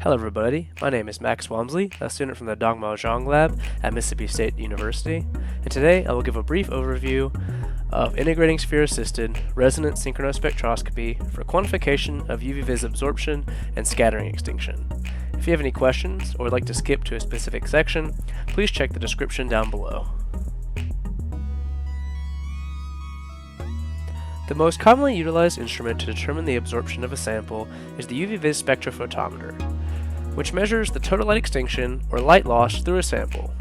Hello everybody, my name is Max Wamsley, a student from the Dongmao Zhang lab at Mississippi State University, and today I will give a brief overview of integrating sphere-assisted resonant synchronous spectroscopy for quantification of UV-Vis absorption and scattering extinction. If you have any questions or would like to skip to a specific section, please check the description down below. The most commonly utilized instrument to determine the absorption of a sample is the UV-Vis spectrophotometer, which measures the total light extinction or light loss through a sample.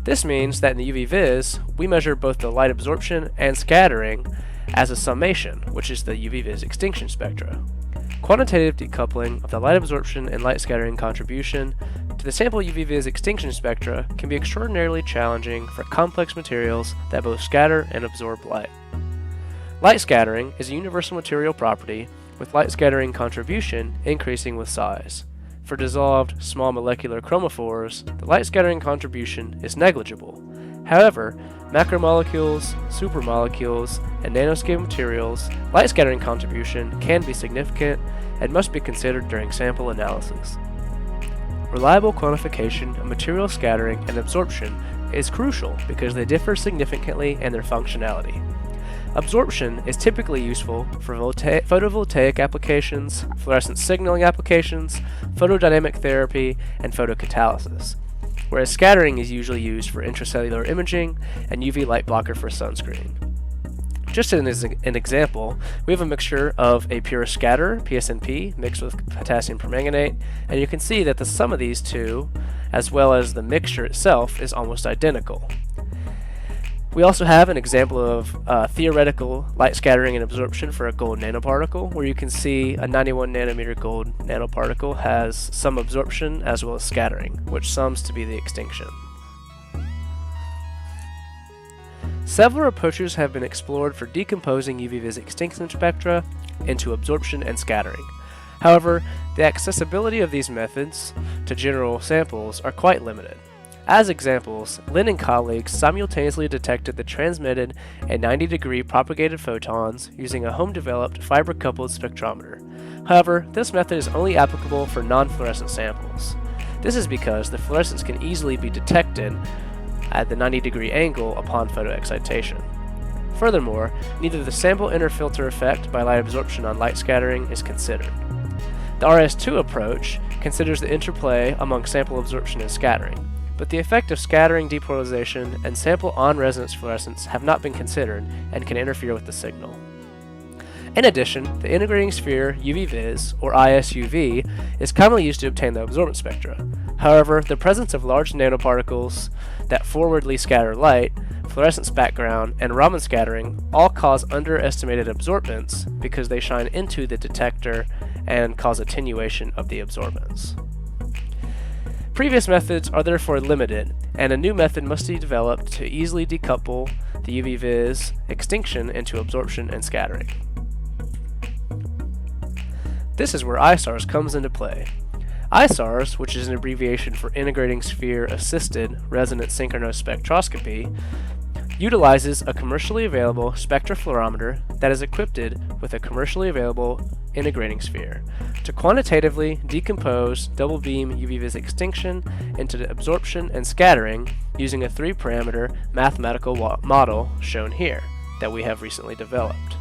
This means that in the UV-Vis, we measure both the light absorption and scattering as a summation, which is the UV-Vis extinction spectra. Quantitative decoupling of the light absorption and light scattering contribution to the sample UV-Vis extinction spectra can be extraordinarily challenging for complex materials that both scatter and absorb light. Light scattering is a universal material property, with light scattering contribution increasing with size. For dissolved, small molecular chromophores, the light scattering contribution is negligible. However, macromolecules, supramolecules, and nanoscale materials, light scattering contribution can be significant and must be considered during sample analysis. Reliable quantification of material scattering and absorption is crucial because they differ significantly in their functionality. Absorption is typically useful for photovoltaic applications, fluorescence signaling applications, photodynamic therapy, and photocatalysis, whereas scattering is usually used for intracellular imaging and UV light blocker for sunscreen. Just as an example, we have a mixture of a pure scatter, PSNP, mixed with potassium permanganate, and you can see that the sum of these two, as well as the mixture itself, is almost identical. We also have an example of theoretical light scattering and absorption for a gold nanoparticle, where you can see a 91 nanometer gold nanoparticle has some absorption as well as scattering, which sums to be the extinction. Several approaches have been explored for decomposing UV-Vis extinction spectra into absorption and scattering. However, the accessibility of these methods to general samples are quite limited. As examples, Lin and colleagues simultaneously detected the transmitted and 90-degree propagated photons using a home-developed fiber-coupled spectrometer. However, this method is only applicable for non-fluorescent samples. This is because the fluorescence can easily be detected at the 90-degree angle upon photoexcitation. Furthermore, neither the sample interfilter effect by light absorption on light scattering is considered. The RS2 approach considers the interplay among sample absorption and scattering, but the effect of scattering depolarization and sample on-resonance fluorescence have not been considered and can interfere with the signal. In addition, the integrating sphere UV-Vis, or ISUV, is commonly used to obtain the absorbance spectra. However, the presence of large nanoparticles that forwardly scatter light, fluorescence background, and Raman scattering all cause underestimated absorbance because they shine into the detector and cause attenuation of the absorbance. Previous methods are therefore limited, and a new method must be developed to easily decouple the UV-Vis extinction into absorption and scattering. This is where ISARS comes into play. ISARS, which is an abbreviation for Integrating Sphere-Assisted Resonant Synchronous Spectroscopy, utilizes a commercially available spectrofluorometer that is equipped with a commercially available integrating sphere to quantitatively decompose double beam UV-Vis extinction into the absorption and scattering using a 3-parameter mathematical model shown here that we have recently developed.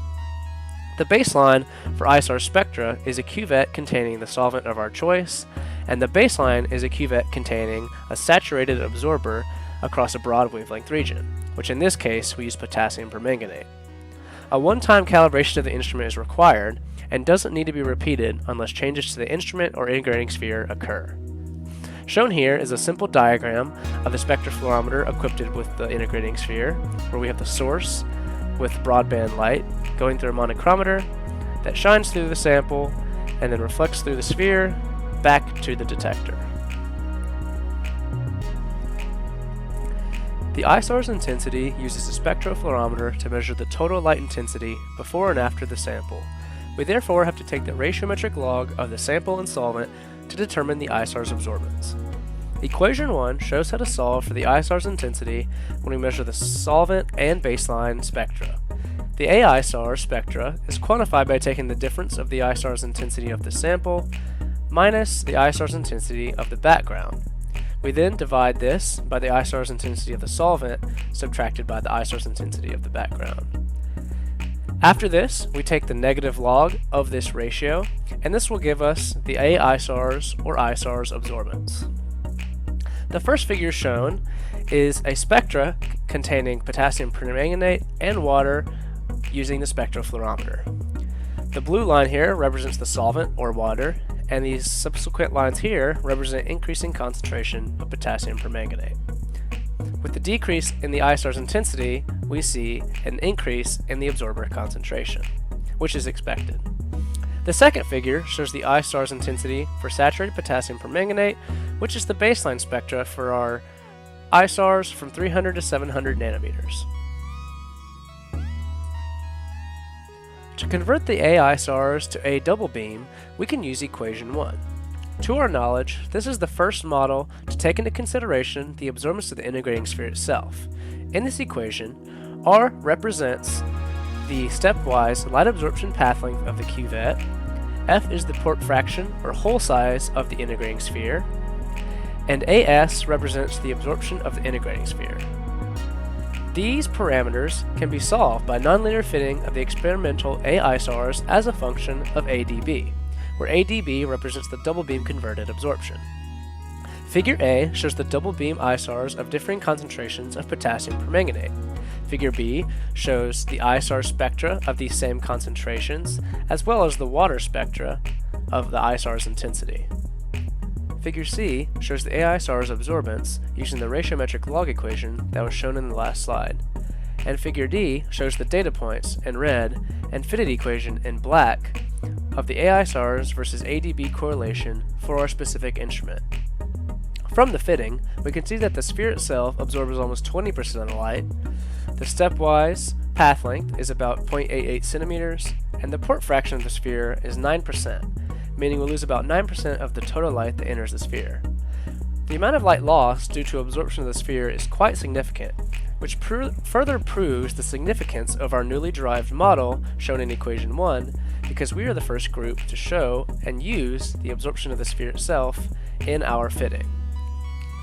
The baseline for ISARS spectra is a cuvette containing the solvent of our choice, and the baseline is a cuvette containing a saturated absorber across a broad wavelength region, which in this case we use potassium permanganate. A one-time calibration of the instrument is required and doesn't need to be repeated unless changes to the instrument or integrating sphere occur. Shown here is a simple diagram of the spectrofluorometer equipped with the integrating sphere, where we have the source with broadband light going through a monochromator that shines through the sample and then reflects through the sphere back to the detector. The ISARS intensity uses a spectrofluorometer to measure the total light intensity before and after the sample. We therefore have to take the ratiometric log of the sample and solvent to determine the ISARS absorbance. Equation 1 shows how to solve for the ISARS intensity when we measure the solvent and baseline spectra. The AISARS spectra is quantified by taking the difference of the ISARS intensity of the sample minus the ISARS intensity of the background. We then divide this by the ISARS intensity of the solvent, subtracted by the ISARS intensity of the background. After this, we take the negative log of this ratio, and this will give us the A ISARS or ISARS absorbance. The first figure shown is a spectra containing potassium permanganate and water using the spectrophotometer. The blue line here represents the solvent or water, and these subsequent lines here represent increasing concentration of potassium permanganate. With the decrease in the ISARS intensity, we see an increase in the absorber concentration, which is expected. The second figure shows the ISARS intensity for saturated potassium permanganate, which is the baseline spectra for our ISARS from 300 to 700 nanometers. To convert the A ISARS to A double beam, we can use equation 1. To our knowledge, this is the first model to take into consideration the absorbance of the integrating sphere itself. In this equation, R represents the stepwise light absorption path length of the cuvette, F is the port fraction or hole size of the integrating sphere, and AS represents the absorption of the integrating sphere. These parameters can be solved by nonlinear fitting of the experimental A ISARS as a function of AdB, where AdB represents the double beam converted absorption. Figure A shows the double beam ISARS of differing concentrations of potassium permanganate. Figure B shows the ISARS spectra of these same concentrations, as well as the water spectra of the ISARS intensity. Figure C shows the A ISARS absorbance using the ratiometric log equation that was shown in the last slide. And Figure D shows the data points in red and fitted equation in black of the A ISARS versus AdB correlation for our specific instrument. From the fitting, we can see that the sphere itself absorbs almost 20% of the light, the stepwise path length is about 0.88 centimeters, and the port fraction of the sphere is 9%, meaning we'll lose about 9% of the total light that enters the sphere. The amount of light lost due to absorption of the sphere is quite significant, which further proves the significance of our newly derived model shown in equation 1, because we are the first group to show and use the absorption of the sphere itself in our fitting.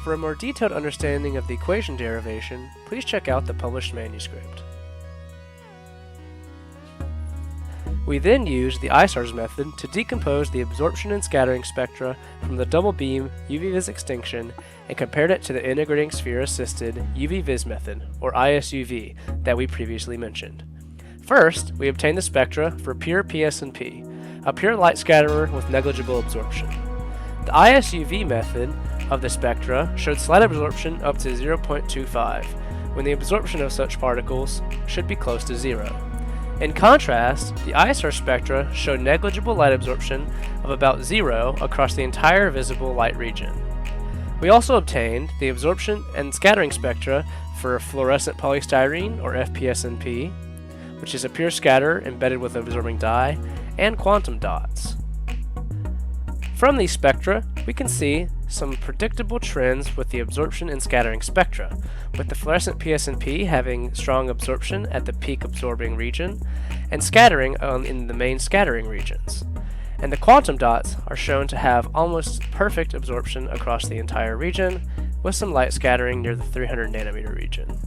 For a more detailed understanding of the equation derivation, please check out the published manuscript. We then used the ISARS method to decompose the absorption and scattering spectra from the double beam UV-Vis Extinction and compared it to the integrating sphere assisted UV-Vis method, or ISUV, that we previously mentioned. First, we obtained the spectra for pure PS&P, a pure light scatterer with negligible absorption. The ISUV method of the spectra showed slight absorption up to 0.25, when the absorption of such particles should be close to 0. In contrast, the ISARS spectra showed negligible light absorption of about 0 across the entire visible light region. We also obtained the absorption and scattering spectra for fluorescent polystyrene, or FPSNP, which is a pure scatter embedded with absorbing dye, and quantum dots. From these spectra, we can see some predictable trends with the absorption and scattering spectra, with the fluorescent PSNP having strong absorption at the peak absorbing region, and scattering in the main scattering regions. And the quantum dots are shown to have almost perfect absorption across the entire region, with some light scattering near the 300 nanometer region.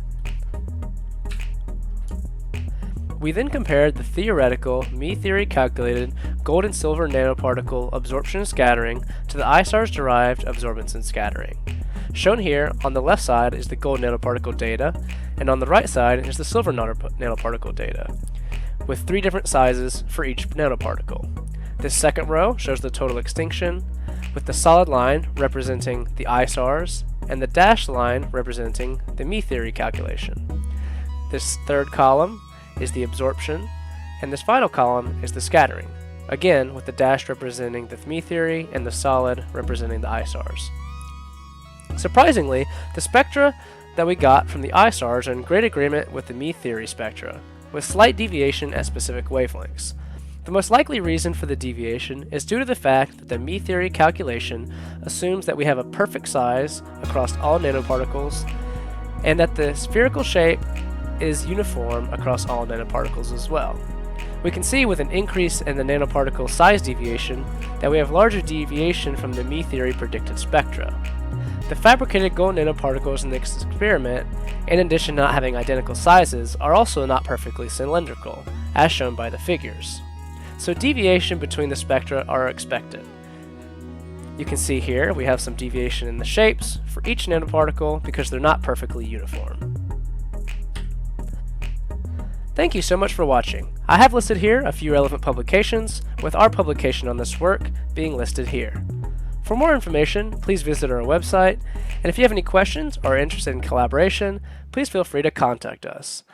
We then compared the theoretical, me-theory calculated gold and silver nanoparticle absorption and scattering to the ISARS-derived absorbance and scattering. Shown here, on the left side is the gold nanoparticle data, and on the right side is the silver nanoparticle data, with 3 different sizes for each nanoparticle. This second row shows the total extinction, with the solid line representing the ISARS, and the dashed line representing the me-theory calculation. This third column is the absorption, and this final column is the scattering, again with the dash representing the me-theory and the solid representing the ISARS. Surprisingly, the spectra that we got from the ISARS are in great agreement with the me-theory spectra, with slight deviation at specific wavelengths. The most likely reason for the deviation is due to the fact that the me-theory calculation assumes that we have a perfect size across all nanoparticles, and that the spherical shape is uniform across all nanoparticles as well. We can see with an increase in the nanoparticle size deviation that we have larger deviation from the Me theory predicted spectra. The fabricated gold nanoparticles in this experiment, in addition to not having identical sizes, are also not perfectly cylindrical, as shown by the figures. So deviation between the spectra are expected. You can see here we have some deviation in the shapes for each nanoparticle because they're not perfectly uniform. Thank you so much for watching. I have listed here a few relevant publications, with our publication on this work being listed here. For more information, please visit our website, and if you have any questions or are interested in collaboration, please feel free to contact us.